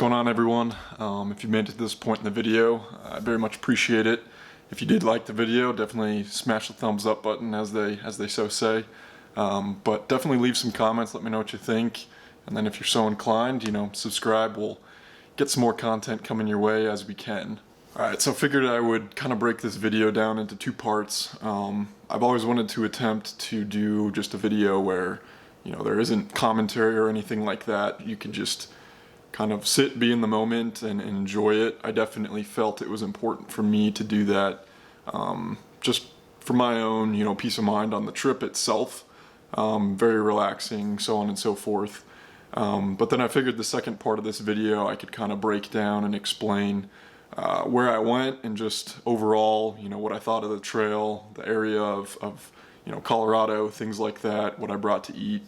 going on, everyone? If you made it to this point in the video, I very much appreciate it. If you did like the video, definitely smash the thumbs up button, as they so say. But definitely leave some comments, let me know what you think. And then if you're so inclined, subscribe. We'll get some more content coming your way as we can. Alright, so I figured I would kind of break this video down into two parts. I've always wanted to attempt to do just a video where, there isn't commentary or anything like that. You can just kind of sit, be in the moment, and enjoy it. I definitely felt it was important for me to do that, just for my own, peace of mind on the trip itself. Very relaxing, so on and so forth. But then I figured the second part of this video I could kind of break down and explain where I went and just overall, what I thought of the trail, the area of Colorado, things like that, what I brought to eat,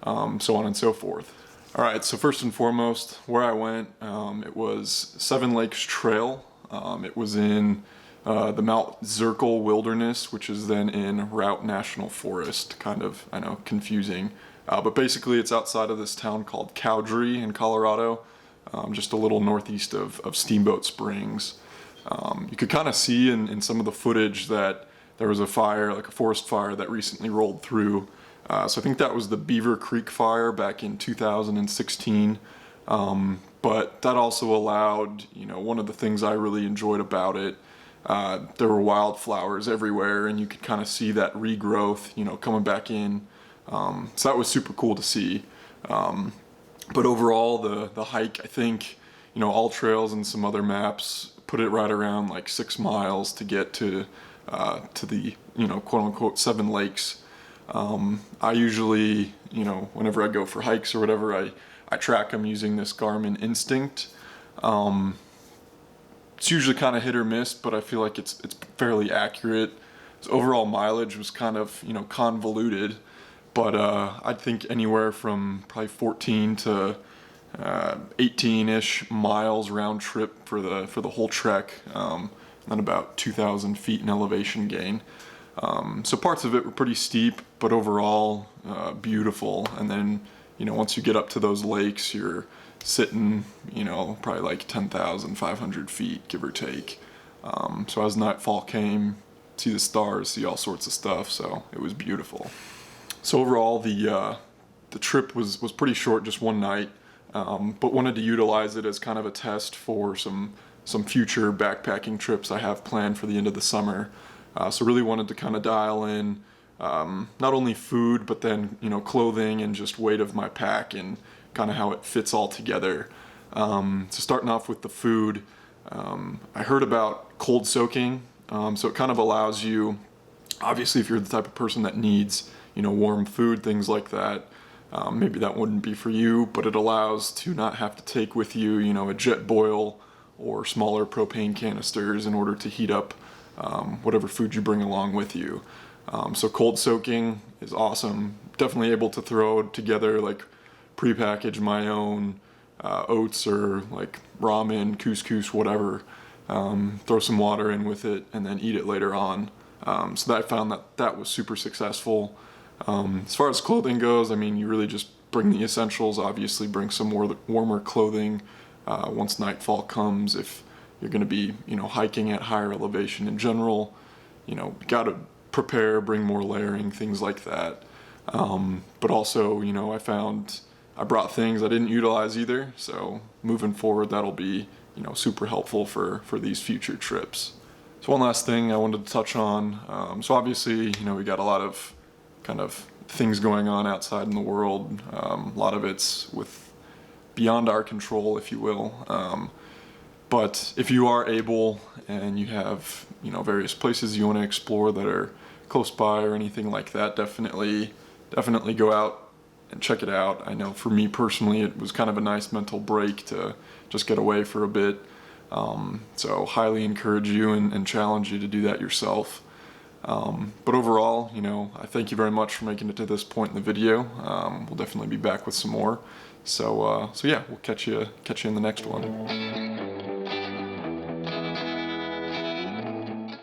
so on and so forth. Alright, so first and foremost, where I went, it was Lakes Trail. It was in the Mount Zirkel Wilderness, which is then in Routt National Forest. Kind of, I know, confusing. But basically it's outside of this town called Cowdrey in Colorado, just a little northeast of Steamboat Springs. You could kind of see in some of the footage that there was a fire, like a forest fire, that recently rolled through. So I think that was the Beaver Creek fire back in 2016. But that also allowed, one of the things I really enjoyed about it, there were wildflowers everywhere, and you could kind of see that regrowth, coming back in. So that was super cool to see. But overall, the hike, I think, all trails and some other maps put it right around like 6 miles to get to the, quote unquote 7 lakes. I usually, whenever I go for hikes or whatever, I track them using this Garmin Instinct. It's usually kind of hit or miss, but I feel like it's fairly accurate. Its overall mileage was kind of, convoluted, but I think anywhere from probably 14 to 18-ish miles round trip for the whole trek, and then about 2,000 feet in elevation gain. So parts of it were pretty steep, but overall beautiful. And then, once you get up to those lakes, you're sitting, probably like 10,500 feet, give or take. So as nightfall came, see the stars, see all sorts of stuff. So it was beautiful. So overall, the trip was pretty short, just one night, but wanted to utilize it as kind of a test for some future backpacking trips I have planned for the end of the summer. So really wanted to kind of dial in not only food, but then clothing and just weight of my pack and kind of how it fits all together. So starting off with the food, I heard about cold soaking. So it kind of allows you, obviously if you're the type of person that needs warm food, things like that, maybe that wouldn't be for you, but it allows to not have to take with you a jet boil or smaller propane canisters in order to heat up whatever food you bring along with you. So cold soaking is awesome. Definitely able to throw together, like, pre-package my own oats or like ramen, couscous, whatever. Throw some water in with it and then eat it later on. So that I found that was super successful. As far as clothing goes, I mean, you really just bring the essentials. Obviously bring some more warmer clothing once nightfall comes. If you're going to be, hiking at higher elevation in general, got to prepare, bring more layering, things like that. But also, I brought things I didn't utilize either. So moving forward, that'll be, super helpful for these future trips. So one last thing I wanted to touch on. So obviously, we got a lot of kind of things going on outside in the world. A lot of it's beyond our control, if you will. But if you are able and you have, various places you want to explore that are close by or anything like that, definitely go out and check it out. I know for me personally, it was kind of a nice mental break to just get away for a bit. So highly encourage you and challenge you to do that yourself. But overall, I thank you very much for making it to this point in the video. We'll definitely be back with some more. So yeah, we'll catch you in the next one.